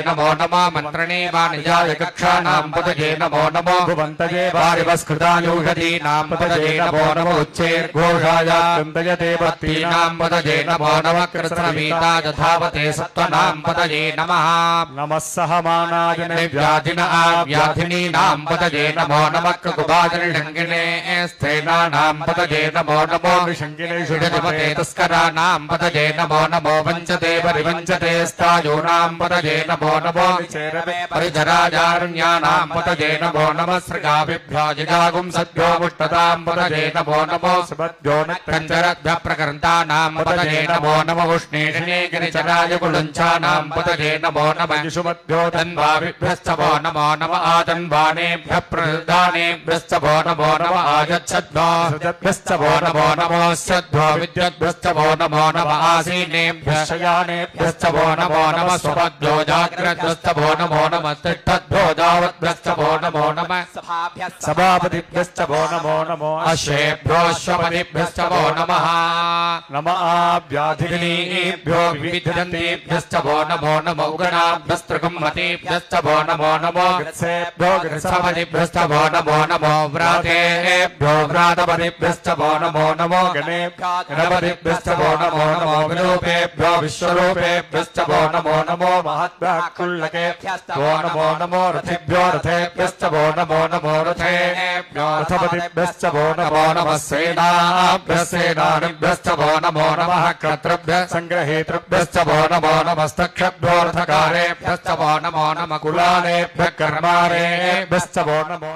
नमो नमः मन्त्रणे वाणिजाय कक्षाणां पतये नमो नमः भुवन्तये वारिवस्कृतायुषधीनां पतये नमो नमः उच्चैर्घोषाय वृन्दयते भक्तीनां पतये नमो नमः कृष्णवीताय धावते सत्त्वनां पतये नमः नमः सहमानाय व्याधिन व्याधिनीनां पतये नमो नमः कुकुबाजनिषङ्गिने स्थेनानां पतये नमो नमो विषङ्गिनेषु तस्कराणां पतये नमो नमो वञ्चते परिवञ्चते स्थायूनां पतये नमो नमो परिधराजारण्यानां पतये नमो नमः सृगाभिभ्यो जिगागुं सद्भ्यो मुष्टतां पतये नमो नमो सुभद्भ्यो कञ्चरद्भ्यः प्रकृन्तानां पतये नमो नमः उष्णेषणे गिरिचराय कुलञ्चानां पतये नमो नमः युषुमद्भ्यो तन्वाभिभ्यश्च वो नमो नमः आतन्वानेभ्यः प्रदानेभ्यश्च वो नमो नमः आयच्छद्भ्यश्च वो नमो नमो स्यद्भ्यो विद्युद्भ्यश्च वो नमो नमः आसीनेभ्यः शयानेभ्यश्च वो नमो नमः स्वपद्भ्यो जाग्रद्भ्यश्च वो नमो नमः तिष्ठद्भ्यो दावद्भ्यश्च वो नमो नमः सभापतिभ्यश्च वो नमो नमो अश्वेभ्यो अश्वपतिभ्यश्च वो नमः नमः व्याधिनीभ्यो विविधन्तेभ्यश्च वो नमो नमो उगणाभ्यस्त्रकुम्मतेभ्यश्च वो नमो नमो ग्रत्सेभ्यो ग्रत्सपतिभ्यश्च वो नमो नमो व्रातेभ्यो व्रातपतिभ्यश्च वो नमो नमो गणेभ्यो गणपतिभ्यश्च वो नमो नमो विरूपेभ्यो विश्वरूपेभ्यश्च वो नमो नमो महद्भ्यः कुल्लकेभ्यश्च वो नमो नमो रथेभ्यो रथेभ्यश्च वो नमो नमो रथेभ्यो रथपतिभ्यश्च वो नमो नमः सेनाभ्यः सेनानिभ्यश्च वो नमो नमः कर्तृभ्यः सङ्ग्रहेतृभ्यश्च वो नमो नमस्तक्षभ्यो रथकारेभ्यश्च वो नमो नमः कुलालेभ्यः कर्मारेभ्यश्च वो नमो